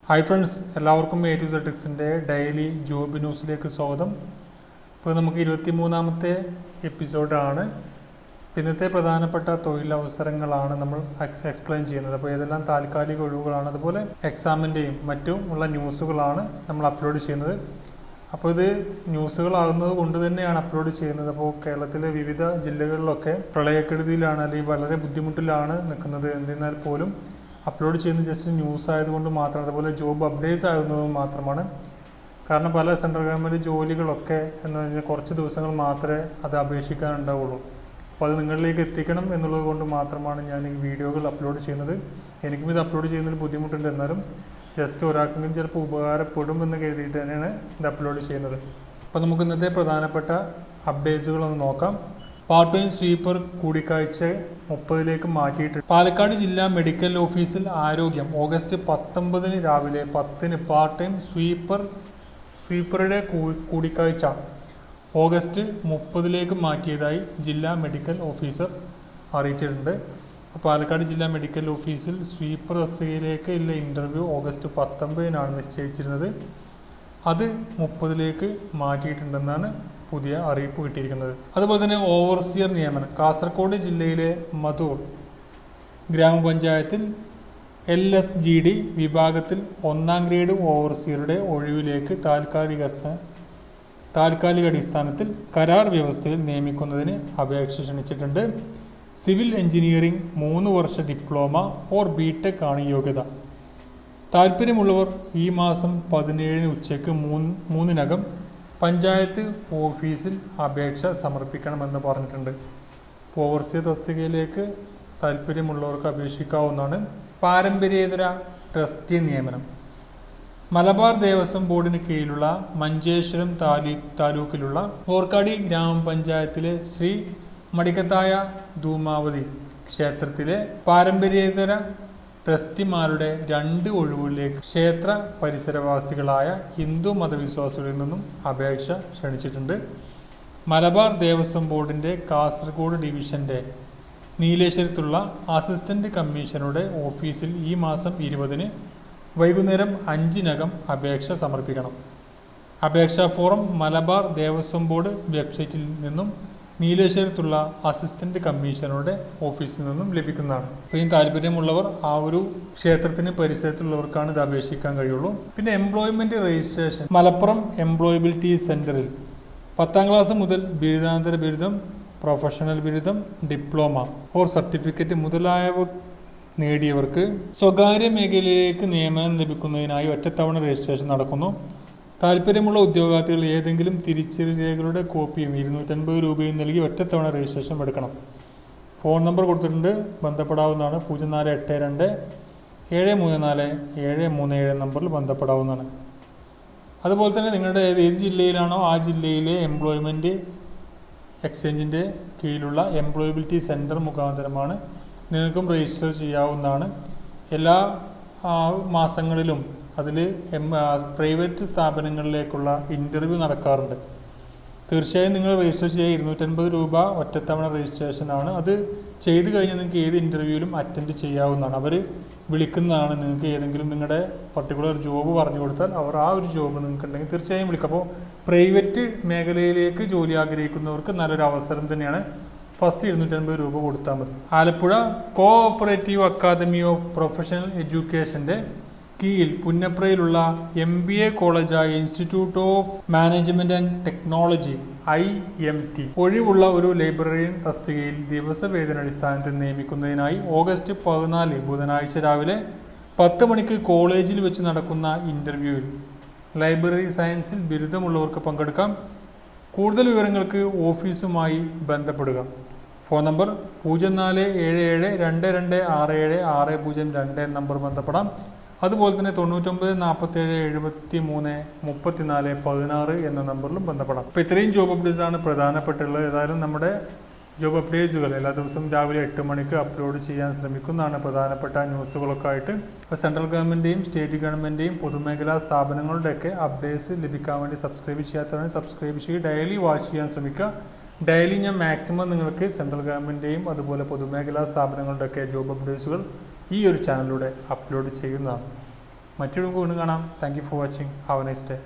Hi friends, എല്ലാവർക്കും A2Z ടിക്സിൻ്റെ daily job ന്യൂസിലേക്ക് സ്വാഗതം. ഇപ്പോൾ നമുക്ക് 23ാമത്തെ എപ്പിസോഡാണ്. ഇന്നത്തെ പ്രധാനപ്പെട്ട തൊഴിലവസരങ്ങളാണ് നമ്മൾ എക്സ്പ്ലെയിൻ ചെയ്യുന്നത്. അപ്പോൾ ഏതെല്ലാം താൽക്കാലിക ഒഴിവുകളാണ്, അതുപോലെ എക്സാമിൻ്റെയും മറ്റും ഉള്ള ന്യൂസുകളാണ് നമ്മൾ അപ്ലോഡ് ചെയ്യുന്നത്. അപ്പോൾ ഇത് ന്യൂസുകളാകുന്നത് കൊണ്ട് തന്നെയാണ് അപ്ലോഡ് ചെയ്യുന്നത്. അപ്പോൾ കേരളത്തിലെ വിവിധ ജില്ലകളിലൊക്കെ പ്രളയക്കെടുതിയിലാണ് അല്ലെങ്കിൽ വളരെ ബുദ്ധിമുട്ടിലാണ് നിൽക്കുന്നത്. എന്നിരുന്നാൽ പോലും അപ്ലോഡ് ചെയ്യുന്നത് ജസ്റ്റ് ന്യൂസ് ആയതുകൊണ്ട് മാത്രം, അതുപോലെ ജോബ് അപ്ഡേറ്റ്സ് ആകുന്നത് മാത്രമാണ്. കാരണം പല സെൻട്രൽ ഗവൺമെൻറ് ജോലികളൊക്കെ എന്ന് പറഞ്ഞാൽ കുറച്ച് ദിവസങ്ങൾ മാത്രമേ അത് അപേക്ഷിക്കാനുണ്ടാവുള്ളൂ. അപ്പോൾ അത് നിങ്ങളിലേക്ക് എത്തിക്കണം എന്നുള്ളത് കൊണ്ട് മാത്രമാണ് ഞാൻ ഈ വീഡിയോകൾ അപ്ലോഡ് ചെയ്യുന്നത്. എനിക്കും ഇത് അപ്ലോഡ് ചെയ്യുന്നതിൽ ബുദ്ധിമുട്ടുണ്ട്, എന്നാലും ജസ്റ്റ് ഒരാൾക്കെങ്കിലും ചിലപ്പോൾ ഉപകാരപ്പെടുമെന്ന് കരുതിയിട്ട് തന്നെയാണ് ഇത് അപ്ലോഡ് ചെയ്യുന്നത്. അപ്പോൾ നമുക്ക് ഇന്നത്തെ പ്രധാനപ്പെട്ട അപ്ഡേറ്റ്സുകളൊന്ന് നോക്കാം. പാർട്ട് ടൈം സ്വീപ്പർ കൂടിക്കാഴ്ച 30ലേക്ക് മാറ്റിയിട്ട് പാലക്കാട് ജില്ലാ മെഡിക്കൽ ഓഫീസിൽ ആരോഗ്യം ഓഗസ്റ്റ് 19 രാവിലെ 10 പാർട്ട് ടൈം സ്വീപ്പറുടെ കൂടിക്കാഴ്ച ഓഗസ്റ്റ് 30ലേക്ക് മാറ്റിയതായി ജില്ലാ മെഡിക്കൽ ഓഫീസർ അറിയിച്ചിട്ടുണ്ട്. പാലക്കാട് ജില്ലാ മെഡിക്കൽ ഓഫീസിൽ സ്വീപ്പർ തസ്തികയിലേക്ക് ഉള്ള ഇൻ്റർവ്യൂ ഓഗസ്റ്റ് 19 നിശ്ചയിച്ചിരുന്നത്. അത് 30ലേക്ക് മാറ്റിയിട്ടുണ്ടെന്നാണ് പുതിയ അറിയിപ്പ് കിട്ടിയിരിക്കുന്നത്. അതുപോലെ തന്നെ ഓവർസിയർ നിയമനം കാസർഗോഡ് ജില്ലയിലെ മധൂർ ഗ്രാമപഞ്ചായത്തിൽ LSGD വിഭാഗത്തിൽ 1ാം ഗ്രേഡ് ഓവർസിയറുടെ ഒഴിവിലേക്ക് താൽക്കാലിക അടിസ്ഥാനത്തിൽ കരാർ വ്യവസ്ഥയിൽ നിയമിക്കുന്നതിന് അപേക്ഷ ക്ഷണിച്ചിട്ടുണ്ട്. Civil engineering 3 Varsha diploma or BTech ആണ് യോഗ്യത. താല്പര്യമുള്ളവർ ഈ മാസം 17 ഉച്ചയ്ക്ക് 3 പഞ്ചായത്ത് ഓഫീസിൽ അപേക്ഷ സമർപ്പിക്കണമെന്ന് പറഞ്ഞിട്ടുണ്ട്. ഓവർസിയർ തസ്തികയിലേക്ക് താല്പര്യമുള്ളവർക്ക് അപേക്ഷിക്കാവുന്നതാണ്. പാരമ്പര്യേതര ട്രസ്റ്റി നിയമനം മലബാർ ദേവസ്വം ബോർഡിന് കീഴിലുള്ള മഞ്ചേശ്വരം താലൂക്കിലുള്ള ഓർക്കാടി ഗ്രാമപഞ്ചായത്തിലെ ശ്രീ മടിക്കത്തായ ധൂമാവതി ക്ഷേത്രത്തിലെ പാരമ്പര്യേതര ട്രസ്റ്റിമാരുടെ 2 ഒഴിവുകളിലേക്ക് ക്ഷേത്ര പരിസരവാസികളായ ഹിന്ദു മതവിശ്വാസികളിൽ നിന്നും അപേക്ഷ ക്ഷണിച്ചിട്ടുണ്ട്. മലബാർ ദേവസ്വം ബോർഡിൻ്റെ കാസർഗോഡ് ഡിവിഷൻ്റെ നീലേശ്വരത്തുള്ള അസിസ്റ്റന്റ് കമ്മീഷണറുടെ ഓഫീസിൽ ഈ മാസം 20 വൈകുന്നേരം 5 അപേക്ഷ സമർപ്പിക്കണം. അപേക്ഷാ ഫോറം മലബാർ ദേവസ്വം ബോർഡ് വെബ്സൈറ്റിൽ നിന്നും നീലേശ്വരത്തുള്ള അസിസ്റ്റന്റ് കമ്മീഷണറുടെ ഓഫീസിൽ നിന്നും ലഭിക്കുന്നതാണ്. അപ്പോൾ ഈ താല്പര്യമുള്ളവർ ആ ഒരു ക്ഷേത്രത്തിന് പരിസരത്തുള്ളവർക്കാണ് ഇത് അപേക്ഷിക്കാൻ കഴിയുള്ളൂ. പിന്നെ എംപ്ലോയ്മെന്റ് രജിസ്ട്രേഷൻ മലപ്പുറം എംപ്ലോയബിലിറ്റി സെന്ററിൽ 10ാം ക്ലാസ് മുതൽ ബിരുദാനന്തര ബിരുദം, പ്രൊഫഷണൽ ബിരുദം, ഡിപ്ലോമ ഓർ സർട്ടിഫിക്കറ്റ് മുതലായവ നേടിയവർക്ക് സ്വകാര്യ മേഖലയിലേക്ക് നിയമനം ലഭിക്കുന്നതിനായി ഒറ്റത്തവണ രജിസ്ട്രേഷൻ നടക്കുന്നു. താല്പര്യമുള്ള ഉദ്യോഗാർത്ഥികൾ ഏതെങ്കിലും തിരിച്ചറിയൽ രേഖകളുടെ കോപ്പിയും 250 രൂപയും നൽകി ഒറ്റത്തവണ രജിസ്ട്രേഷൻ എടുക്കണം. ഫോൺ നമ്പർ കൊടുത്തിട്ടുണ്ട്, ബന്ധപ്പെടാവുന്നതാണ്. 0482 734 737 നമ്പറിൽ ബന്ധപ്പെടാവുന്നതാണ്. അതുപോലെ തന്നെ നിങ്ങളുടെ ഏത് ജില്ലയിലാണോ ആ ജില്ലയിലെ എംപ്ലോയ്മെൻറ്റ് എക്സ്ചേഞ്ചിൻ്റെ കീഴിലുള്ള എംപ്ലോയബിലിറ്റി സെൻറ്റർ മുഖാന്തരമാണ് നിങ്ങൾക്കും രജിസ്റ്റർ ചെയ്യാവുന്നതാണ്. എല്ലാ മാസങ്ങളിലും അതിൽ പ്രൈവറ്റ് സ്ഥാപനങ്ങളിലേക്കുള്ള ഇൻ്റർവ്യൂ നടക്കാറുണ്ട്. തീർച്ചയായും നിങ്ങൾ രജിസ്റ്റർ ചെയ്യുക. 250 രൂപ ഒറ്റത്തവണ രജിസ്ട്രേഷനാണ്. അത് ചെയ്ത് കഴിഞ്ഞാൽ നിങ്ങൾക്ക് ഏത് ഇൻ്റർവ്യൂവിലും അറ്റൻഡ് ചെയ്യാവുന്നതാണ്. അവർ വിളിക്കുന്നതാണ്. നിങ്ങൾക്ക് ഏതെങ്കിലും നിങ്ങളുടെ പർട്ടിക്കുലർ ജോബ് പറഞ്ഞു കൊടുത്താൽ അവർ ആ ഒരു ജോബ് നിങ്ങൾക്ക് ഉണ്ടെങ്കിൽ തീർച്ചയായും വിളിക്കും. അപ്പോൾ പ്രൈവറ്റ് മേഖലയിലേക്ക് ജോലി ആഗ്രഹിക്കുന്നവർക്ക് നല്ലൊരു അവസരം തന്നെയാണ്. ഫസ്റ്റ് 250 രൂപ കൊടുത്താൽ മതി. Alappuzha cooperative academy of professional എഡ്യൂക്കേഷൻ്റെ കീഴിൽ പുന്നപ്രയിലുള്ള MBA കോളേജായ institute of management and technology IMT ഒഴിവുള്ള ഒരു ലൈബ്രറിയൻ തസ്തികയിൽ ദിവസവേതനടിസ്ഥാനത്തിൽ നിയമിക്കുന്നതിനായി ഓഗസ്റ്റ് 14 ബുധനാഴ്ച രാവിലെ 10 മണിക്ക് കോളേജിൽ വെച്ച് നടക്കുന്ന ഇൻ്റർവ്യൂവിൽ ലൈബ്രറി സയൻസിൽ ബിരുദമുള്ളവർക്ക് പങ്കെടുക്കാം. കൂടുതൽ വിവരങ്ങൾക്ക് ഓഫീസുമായി ബന്ധപ്പെടുക. ഫോൺ നമ്പർ 0477 2267 602 നമ്പർ ബന്ധപ്പെടാം. അതുപോലെ തന്നെ 99 47 73 34 16 എന്ന നമ്പറിലും ബന്ധപ്പെടാം. അപ്പോൾ ഇത്രയും ജോബ് അപ്ഡേറ്റ്സ് ആണ് പ്രധാനപ്പെട്ടുള്ളത്. ഏതായാലും നമ്മുടെ ജോബ് അപ്ഡേറ്റ്സുകൾ എല്ലാ ദിവസവും രാവിലെ 8 മണിക്ക് അപ്ലോഡ് ചെയ്യാൻ ശ്രമിക്കുന്നതാണ് പ്രധാനപ്പെട്ട ന്യൂസുകളൊക്കെ ആയിട്ട്. അപ്പോൾ സെൻട്രൽ ഗവൺമെൻറ്റെയും സ്റ്റേറ്റ് ഗവൺമെൻറ്റെയും പൊതുമേഖലാ സ്ഥാപനങ്ങളുടെയൊക്കെ അപ്ഡേറ്റ്സ് ലഭിക്കാൻ വേണ്ടി സബ്സ്ക്രൈബ് ചെയ്യാത്തവരെ സബ്സ്ക്രൈബ് ചെയ്യുക. ഡെയിലി വാച്ച് ചെയ്യാൻ ശ്രമിക്കുക. ഡെയിലി ഞാൻ മാക്സിമം നിങ്ങൾക്ക് സെൻട്രൽ ഗവൺമെൻറ്റെയും അതുപോലെ പൊതുമേഖലാ സ്ഥാപനങ്ങളുടെയൊക്കെ ജോബ് അപ്ഡേറ്റ്സുകൾ ഈ ഒരു ചാനലിലൂടെ അപ്ലോഡ് ചെയ്യുന്നതാണ്. മറ്റൊരു വീണ്ടും കാണാം. Thank you for watching. Have A nice day.